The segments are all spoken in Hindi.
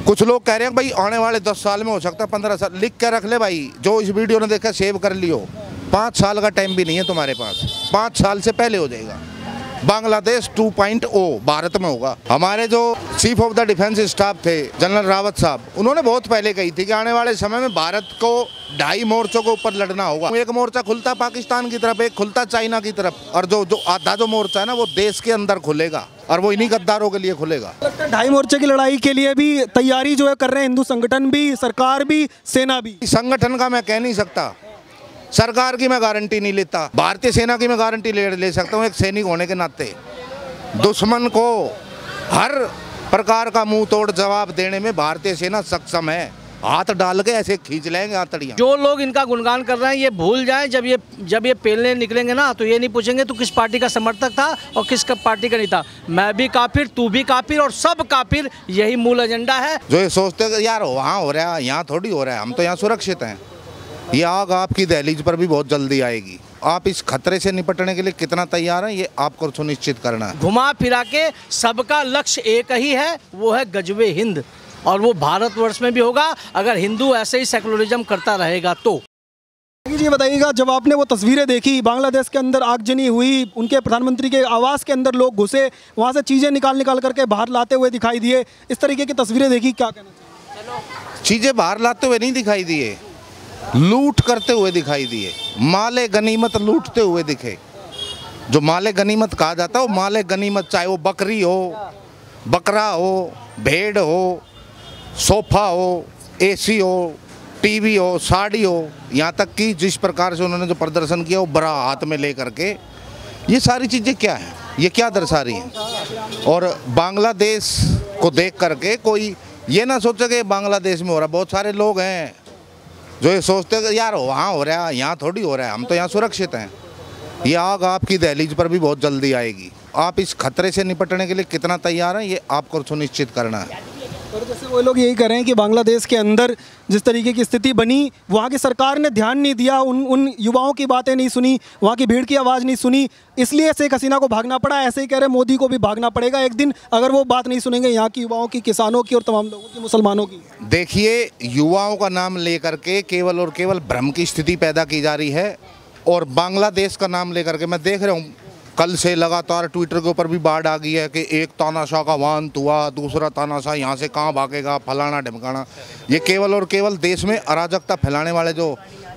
कुछ लोग कह रहे हैं भाई आने वाले 10 साल में हो सकता है 15 साल, लिख के रख ले भाई। जो इस वीडियो ने देखा सेव कर लियो। 5 साल का टाइम भी नहीं है तुम्हारे पास, 5 साल से पहले हो जाएगा। बांग्लादेश 2.0 भारत में होगा। हमारे जो chief of the defence staff थे जनरल रावत साहब, उन्होंने बहुत पहले कही थी कि आने वाले समय में भारत को 2.5 मोर्चों के ऊपर लड़ना होगा। एक मोर्चा खुलता पाकिस्तान की तरफ, एक खुलता चाइना की तरफ, और जो आधा जो मोर्चा है ना वो देश के अंदर खुलेगा और वो इन्हीं गद्दारों के लिए खुलेगा। 2.5 मोर्चे की लड़ाई के लिए भी तैयारी जो है कर रहे हैं हिंदू संगठन भी, सरकार भी, सेना भी। संगठन का मैं कह नहीं सकता, सरकार की मैं गारंटी नहीं लेता, भारतीय सेना की मैं गारंटी ले सकता हूँ एक सैनिक होने के नाते। दुश्मन को हर प्रकार का मुंह तोड़ जवाब देने में भारतीय सेना सक्षम है। हाथ डाल के ऐसे खींच लेंगे आतड़ियाँ। जो लोग इनका गुणगान कर रहे हैं ये भूल जाएं, जब ये पेलने निकलेंगे ना तो ये नहीं पूछेंगे तू किस पार्टी का समर्थक था और किस पार्टी का नहीं था। मैं भी काफिर, तू भी काफिर और सब काफिर, यही मूल एजेंडा है। जो ये सोचते हैं यार वहाँ हो रहा है यहाँ थोड़ी हो रहा है, हम तो यहाँ सुरक्षित हैं। ये आग आपकी दहलीज पर भी बहुत जल्दी आएगी। आप इस खतरे से निपटने के लिए कितना तैयार हैं ये आपको सुनिश्चित करना है। घुमा फिरा के सबका लक्ष्य एक ही है, वो है गजबे हिंद, और वो भारतवर्ष में भी होगा अगर हिंदू ऐसे ही सेकुलरिज्म करता रहेगा तो। जी बताइएगा, जब आपने वो तस्वीरें देखी बांग्लादेश के अंदर आगजनी हुई, उनके प्रधानमंत्री के आवास के अंदर लोग घुसे, वहाँ से चीज़ें निकाल करके बाहर लाते हुए दिखाई दिए, इस तरीके की तस्वीरें देखी, क्या कहना चाहिए? चीज़ें बाहर लाते हुए नहीं दिखाई दिए, लूट करते हुए दिखाई दिए। माले गनीमत लूटते हुए दिखे। जो माले गनीमत कहा जाता है वो माले गनीमत, चाहे वो बकरी हो, बकरा हो, भेड़ हो, सोफा हो, एसी हो, टीवी हो, साड़ी हो, यहाँ तक कि जिस प्रकार से उन्होंने जो प्रदर्शन किया वो बड़ा हाथ में ले करके, ये सारी चीज़ें क्या हैं, ये क्या दर्शा रही हैं। और बांग्लादेश को देख करके कोई ये ना सोचे कि बांग्लादेश में हो रहा। बहुत सारे लोग हैं जो ये सोचते हैं कि यार वहाँ हो रहा है यहाँ थोड़ी हो रहा है, हम तो यहाँ सुरक्षित हैं। ये आग आपकी दहलीज पर भी बहुत जल्दी आएगी। आप इस खतरे से निपटने के लिए कितना तैयार हैं ये आपको सुनिश्चित करना है। और जैसे वो लोग यही कह रहे हैं कि बांग्लादेश के अंदर जिस तरीके की स्थिति बनी, वहाँ की सरकार ने ध्यान नहीं दिया, उन युवाओं की बातें नहीं सुनी, वहाँ की भीड़ की आवाज़ नहीं सुनी, इसलिए शेख हसीना को भागना पड़ा। ऐसे ही कह रहे मोदी को भी भागना पड़ेगा एक दिन अगर वो बात नहीं सुनेंगे यहाँ की युवाओं की, किसानों की और तमाम लोगों की, मुसलमानों की। देखिए, युवाओं का नाम लेकर के केवल और केवल भ्रम की स्थिति पैदा की जा रही है। और बांग्लादेश का नाम लेकर के मैं देख रहा हूँ कल से लगातार ट्विटर के ऊपर भी बाढ़ आ गई है कि एक तानाशाह का वांत हुआ, दूसरा तानाशाह यहाँ से कहाँ भागेगा, फलाना ढमकाना। ये केवल और केवल देश में अराजकता फैलाने वाले जो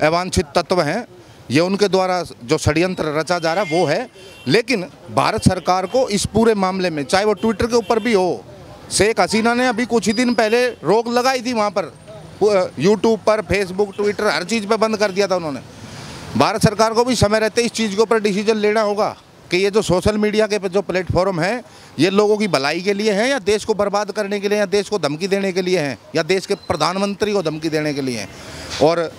अवांछित तत्व हैं, ये उनके द्वारा जो षड्यंत्र रचा जा रहा है वो है। लेकिन भारत सरकार को इस पूरे मामले में, चाहे वो ट्विटर के ऊपर भी हो, शेख हसीना ने अभी कुछ ही दिन पहले रोक लगाई थी वहाँ पर, यूट्यूब पर, फेसबुक, ट्विटर, हर चीज़ पर बंद कर दिया था उन्होंने। भारत सरकार को भी समय रहते इस चीज़ के ऊपर डिसीजन लेना होगा कि ये जो सोशल मीडिया के जो प्लेटफॉर्म है ये लोगों की भलाई के लिए है या देश को बर्बाद करने के लिए, या देश को धमकी देने के लिए हैं, या देश के प्रधानमंत्री को धमकी देने के लिए हैं। और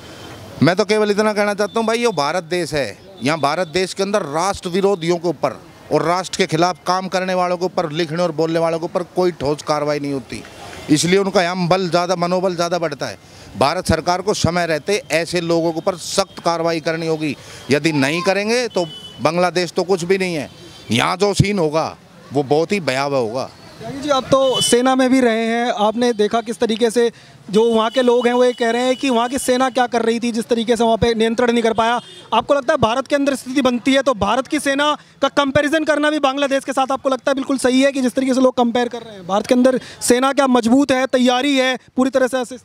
मैं तो केवल इतना कहना चाहता हूँ भाई, ये भारत देश है, यहाँ भारत देश के अंदर राष्ट्र विरोधियों के ऊपर और राष्ट्र के खिलाफ काम करने वालों के ऊपर, लिखने और बोलने वालों के ऊपर कोई ठोस कार्रवाई नहीं होती, इसलिए उनका यहाँ बल ज़्यादा, मनोबल ज़्यादा बढ़ता है। भारत सरकार को समय रहते ऐसे लोगों के ऊपर सख्त कार्रवाई करनी होगी। यदि नहीं करेंगे तो बांग्लादेश तो कुछ भी नहीं है, यहाँ जो सीन होगा वो बहुत ही भयावह होगा। जी, आप तो सेना में भी रहे हैं, आपने देखा किस तरीके से जो वहाँ के लोग हैं वो ये कह रहे हैं कि वहाँ की सेना क्या कर रही थी, जिस तरीके से वहाँ पे नियंत्रण नहीं कर पाया। आपको लगता है भारत के अंदर स्थिति बनती है तो भारत की सेना का कंपैरिजन करना भी बांग्लादेश के साथ आपको लगता है बिल्कुल सही है कि जिस तरीके से लोग कंपेयर कर रहे हैं, भारत के अंदर सेना क्या मजबूत है, तैयारी है पूरी तरह से? ऐसे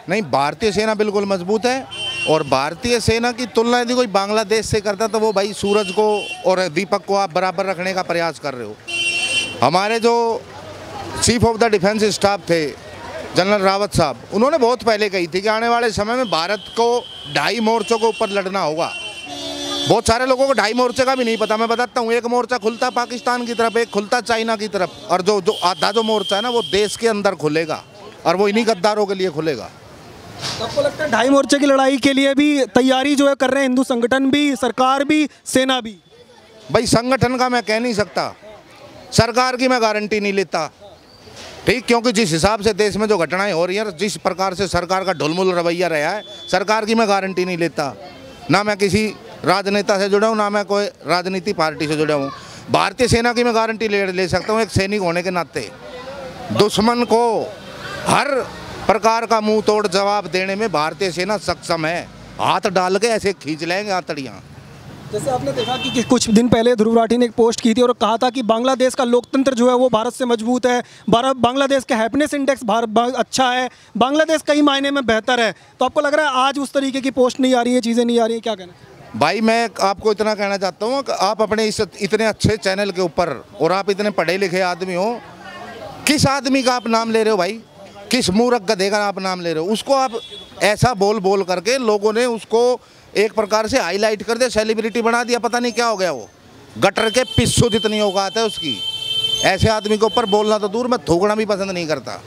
नहीं, भारतीय सेना बिल्कुल मजबूत है। और भारतीय सेना की तुलना यदि कोई बांग्लादेश से करता तो वो भाई सूरज को और दीपक को आप बराबर रखने का प्रयास कर रहे हो। हमारे जो chief of the defence staff थे जनरल रावत साहब, उन्होंने बहुत पहले कही थी कि आने वाले समय में भारत को 2.5 मोर्चों के ऊपर लड़ना होगा। बहुत सारे लोगों को 2.5 मोर्चे का भी नहीं पता। मैं बताता हूँ, एक मोर्चा खुलता पाकिस्तान की तरफ, एक खुलता चाइना की तरफ, और जो आधा जो मोर्चा है ना वो देश के अंदर खुलेगा और वो इन्हीं गद्दारों के लिए खुलेगा। आपको लगता है 2.5 मोर्चे की लड़ाई के लिए भी तैयारी जो है कर रहे हैं हिंदू संगठन भी, सरकार भी, सेना भी? भाई संगठन का मैं कह नहीं सकता, सरकार की मैं गारंटी नहीं लेता, ठीक, क्योंकि जिस हिसाब से देश में जो घटनाएं हो रही हैं, जिस प्रकार से सरकार का ढुलमुल रवैया रहा है, सरकार की मैं गारंटी नहीं लेता। ना मैं किसी राजनेता से जुड़ा हूँ, ना मैं कोई राजनीति पार्टी से जुड़ा हूँ। भारतीय सेना की मैं गारंटी ले सकता हूँ एक सैनिक होने के नाते। दुश्मन को हर प्रकार का मुंह तोड़ जवाब देने में भारतीय सेना सक्षम है। हाथ डाल के ऐसे खींच लेंगे आतड़ियाँ। जैसे आपने देखा कि कुछ दिन पहले ध्रुव राठी ने एक पोस्ट की थी और कहा था कि बांग्लादेश का लोकतंत्र जो है वो भारत से मजबूत है, बांग्लादेश का हैप्पीनेस इंडेक्स अच्छा है, बांग्लादेश कई मायने में बेहतर है। तो आपको लग रहा है आज उस तरीके की पोस्ट नहीं आ रही है, चीज़ें नहीं आ रही है, क्या कहना? भाई मैं आपको इतना कहना चाहता हूँ कि आप अपने इस इतने अच्छे चैनल के ऊपर और आप इतने पढ़े लिखे आदमी हो, किस आदमी का आप नाम ले रहे हो भाई? किस मूर्ख गधे का आप नाम ले रहे हो? उसको आप ऐसा बोल करके लोगों ने उसको एक प्रकार से हाईलाइट कर दिया, सेलिब्रिटी बना दिया, पता नहीं क्या हो गया। वो गटर के पिस्सू जितनी औकात है उसकी। ऐसे आदमी के ऊपर बोलना तो दूर, मैं थूकना भी पसंद नहीं करता।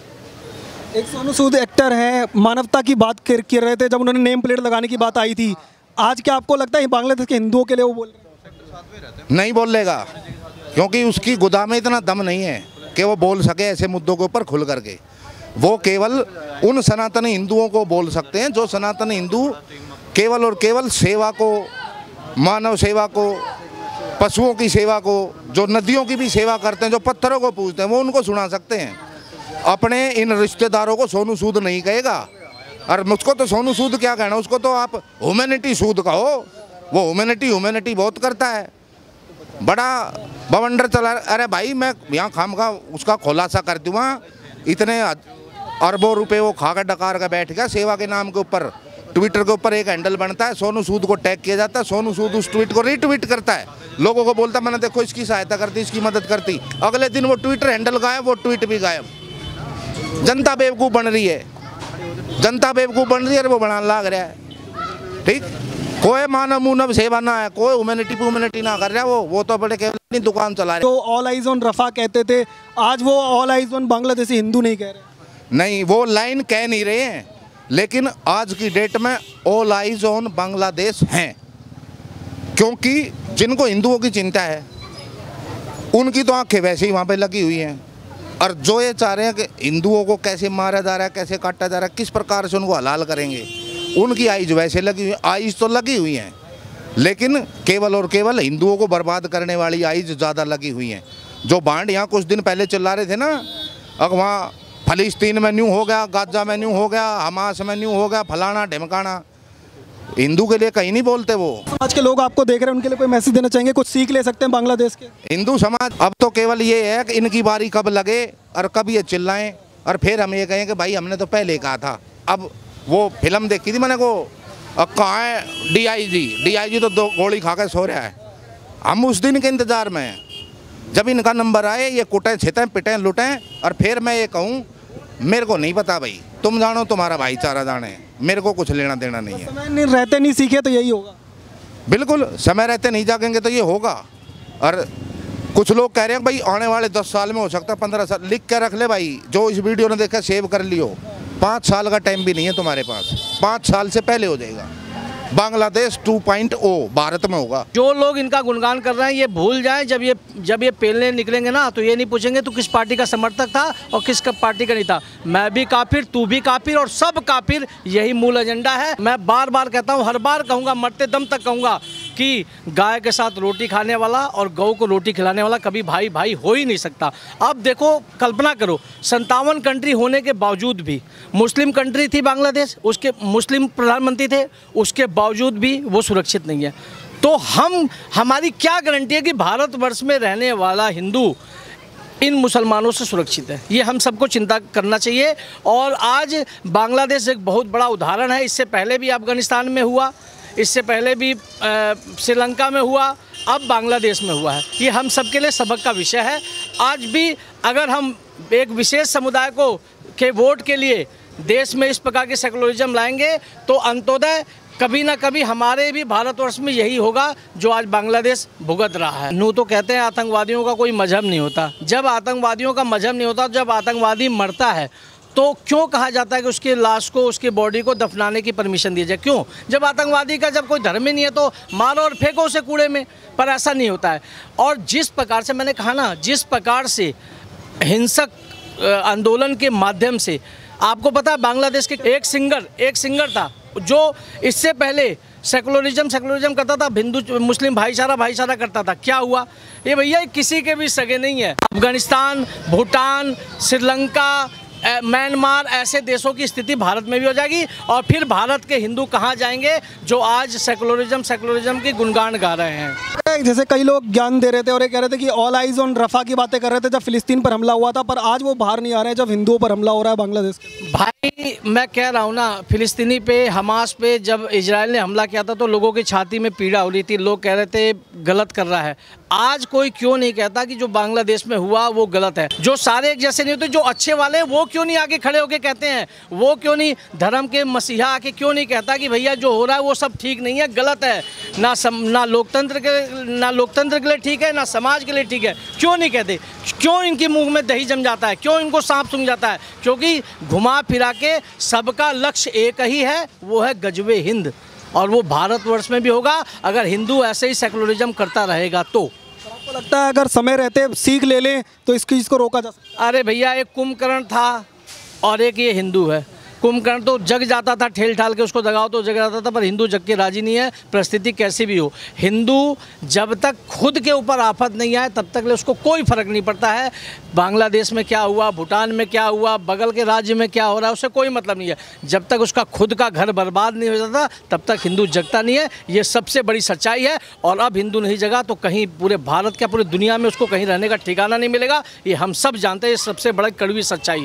एक सोनू सूद एक्टर हैं, मानवता की बात कर रहे थे जब उन्होंने नेम प्लेट लगाने की बात आई थी। आज क्या आपको लगता है बांग्लादेश के हिंदुओं के लिए वो बोल रहे हैं? नहीं बोलेगा, क्योंकि उसकी गुदा में इतना दम नहीं है कि वो बोल सके ऐसे मुद्दों के ऊपर खुल करके। वो केवल उन सनातनी हिंदुओं को बोल सकते हैं जो सनातन हिंदू केवल और केवल सेवा को, मानव सेवा को, पशुओं की सेवा को, जो नदियों की भी सेवा करते हैं, जो पत्थरों को पूजते हैं, वो उनको सुना सकते हैं। अपने इन रिश्तेदारों को सोनू सूद नहीं कहेगा। और मुझको तो सोनू सूद क्या कहना, उसको तो आप ह्यूमैनिटी सूद कहो। वो ह्यूमैनिटी बहुत करता है, बड़ा बवंडर चला। अरे भाई मैं यहाँ खामखा उसका खुलासा कर दूँ, इतने अरबों रुपए वो खा कर डकार का बैठ गया सेवा के नाम के ऊपर। ट्विटर के ऊपर एक हैंडल बनता है, सोनू सूद को टैग किया जाता है, सोनू सूद उस ट्वीट को रीट्वीट करता है, लोगों को बोलता मैंने देखो इसकी सहायता करती, इसकी मदद करती। अगले दिन वो ट्विटर हैंडल गायब, वो ट्वीट भी गायब। जनता बेवकूफ़ बन रही है, जनता बेवकूफ़ बन रही है, वो बनाने लग रहा है। ठीक, कोई मानव मुनव सेवा ना है, कोई ह्यूमैनिटी ना कर रहा है। वो तो बड़े केवल दुकान चला रहे। तो ऑल आइज ऑन रफा कहते थे, आज वो all eyes on Bangladeshi Hindu नहीं कह रहे। नहीं, वो लाइन कह नहीं रहे हैं, लेकिन आज की डेट में ऑल आइज ऑन बांग्लादेश हैं। क्योंकि जिनको हिंदुओं की चिंता है उनकी तो आंखें वैसे ही वहाँ पे लगी हुई हैं। और जो ये चाह रहे हैं कि हिंदुओं को कैसे मारा जा रहा है, कैसे काटा जा रहा है, किस प्रकार से उनको हलाल करेंगे, उनकी आइज वैसे लगी हुई, आइज तो लगी हुई हैं, लेकिन केवल और केवल हिंदुओं को बर्बाद करने वाली आइज ज़्यादा लगी हुई हैं। जो बांड यहाँ कुछ दिन पहले चिल्ला रहे थे ना, अब वहाँ फलस्तीन में न्यू हो गया, गाजा में न्यू हो गया, हमास में न्यू हो गया, फलाना ढिमकाना, हिंदू के लिए कहीं नहीं बोलते। वो आज के लोग आपको देख रहे हैं, उनके लिए कोई मैसेज देना चाहेंगे? कुछ सीख ले सकते हैं बांग्लादेश के हिंदू समाज? अब तो केवल ये है कि इनकी बारी कब लगे और कब ये चिल्लाएं, और फिर हम ये कहें कि भाई हमने तो पहले कहा था। अब वो फिल्म देखी थी मैंने को, अब कहाँ है डीआईजी तो 2 गोली खा कर सो रहा है। हम उस दिन के इंतज़ार में हैं जब इनका नंबर आए, ये कुटें छितें पिटें लुटें, और फिर मैं ये कहूँ मेरे को नहीं पता भाई, तुम जानो तुम्हारा भाईचारा जाने, मेरे को कुछ लेना देना नहीं है। समय रहते नहीं सीखे तो यही होगा। बिल्कुल, समय रहते नहीं जागेंगे तो ये होगा। और कुछ लोग कह रहे हैं भाई आने वाले 10 साल में हो सकता है, 15 साल, लिख के रख ले भाई। जो इस वीडियो ने देखा सेव कर लियो, 5 साल का टाइम भी नहीं है तुम्हारे पास, 5 साल से पहले हो जाएगा। बांग्लादेश 2.0 भारत में होगा। जो लोग इनका गुणगान कर रहे हैं ये भूल जाएं, जब ये पेलने निकलेंगे ना तो ये नहीं पूछेंगे तू किस पार्टी का समर्थक था और किस पार्टी का नहीं था। मैं भी काफिर, तू भी काफिर और सब काफिर, यही मूल एजेंडा है। मैं बार बार कहता हूँ, हर बार कहूँगा, मरते दम तक कहूँगा कि गाय के साथ रोटी खाने वाला और गौ को रोटी खिलाने वाला कभी भाई भाई हो ही नहीं सकता। अब देखो, कल्पना करो, 57 कंट्री होने के बावजूद भी, मुस्लिम कंट्री थी बांग्लादेश, उसके मुस्लिम प्रधानमंत्री थे, उसके बावजूद भी वो सुरक्षित नहीं है। तो हमारी क्या गारंटी है कि भारतवर्ष में रहने वाला हिंदू इन मुसलमानों से सुरक्षित है? ये हम सबको चिंता करना चाहिए। और आज बांग्लादेश एक बहुत बड़ा उदाहरण है। इससे पहले भी अफगानिस्तान में हुआ, इससे पहले भी श्रीलंका में हुआ, अब बांग्लादेश में हुआ है। ये हम सब के लिए सबक का विषय है। आज भी अगर हम एक विशेष समुदाय के वोट के लिए देश में इस प्रकार के सेकुलरिज्म लाएंगे तो अंत्योदय कभी ना कभी हमारे भी भारतवर्ष में यही होगा जो आज बांग्लादेश भुगत रहा है। यूँ तो कहते हैं आतंकवादियों का कोई मजहब नहीं होता। जब आतंकवादियों का मजहब नहीं होता, जब आतंकवादी मरता है तो क्यों कहा जाता है कि उसके लाश को, उसके बॉडी को दफनाने की परमिशन दी जाए? क्यों? जब आतंकवादी का जब कोई धर्म ही नहीं है तो मारो और फेंको उसे कूड़े में। पर ऐसा नहीं होता है। और जिस प्रकार से मैंने कहा ना, जिस प्रकार से हिंसक आंदोलन के माध्यम से, आपको पता है बांग्लादेश के एक सिंगर था जो इससे पहले सेकुलरिज्म करता था, हिंदू मुस्लिम भाईचारा करता था। क्या हुआ? ये भैया किसी के भी सगे नहीं है। अफगानिस्तान, भूटान, श्रीलंका, म्यांमार, ऐसे देशों की स्थिति भारत में भी हो जाएगी। और फिर भारत के हिंदू कहाँ जाएंगे जो आज सेकुलरिज्म की गुणगान गा रहे हैं। जैसे कई लोग ज्ञान दे रहे थे और ये कह रहे थे कि ऑल आइज ऑन रफा की बातें कर रहे थे जब फिलिस्तीन पर हमला हुआ था, पर आज वो बाहर नहीं आ रहे हैं जब हिंदुओं पर हमला हो रहा है बांग्लादेश के। भाई मैं कह रहा हूँ ना, फिलिस्तीनी पे, हमास पे जब इजराइल ने हमला किया था तो लोगों की छाती में पीड़ा हो रही थी, लोग कह रहे थे गलत कर रहा है। आज कोई क्यों नहीं कहता कि जो बांग्लादेश में हुआ वो गलत है? जो सारे एक जैसे नहीं होते, जो अच्छे वाले वो क्यों नहीं आगे खड़े होकर कहते हैं? वो क्यों नहीं, धर्म के मसीहा आके क्यों नहीं कहता कि भैया जो हो रहा है वो सब ठीक नहीं है, गलत है, ना लोकतंत्र के लिए ठीक है, ना समाज के लिए ठीक है? क्यों नहीं कहते? क्यों इनके मुंह में दही जम जाता है? क्यों इनको सांप सूंघ जाता है? क्योंकि घुमा फिरा के सबका लक्ष्य एक ही है, वो है गजबे हिंद। और वो भारतवर्ष में भी होगा अगर हिंदू ऐसे ही सेकुलरिज्म करता रहेगा तो। आपको लगता है अगर समय रहते सीख ले लें तो इस चीज़ को रोका जा सकता है? अरे भैया, एक कुंभकर्ण था और एक ये हिंदू है। कुंभकर्ण तो जग जाता था, ठेल ठाल के उसको दगाओ तो जग जाता था, पर हिंदू जग के राजी नहीं है, परिस्थिति कैसी भी हो। हिंदू जब तक खुद के ऊपर आफत नहीं आए तब तक उसको कोई फर्क नहीं पड़ता है बांग्लादेश में क्या हुआ, भूटान में क्या हुआ, बगल के राज्य में क्या हो रहा है, उससे कोई मतलब नहीं है। जब तक उसका खुद का घर बर्बाद नहीं हो जाता तब तक हिंदू जगता नहीं है। ये सबसे बड़ी सच्चाई है। और अब हिंदू नहीं जगा तो कहीं पूरे भारत क्या पूरी दुनिया में उसको कहीं रहने का ठिकाना नहीं मिलेगा। ये हम सब जानते हैं, ये सबसे बड़ी कड़वी सच्चाई है।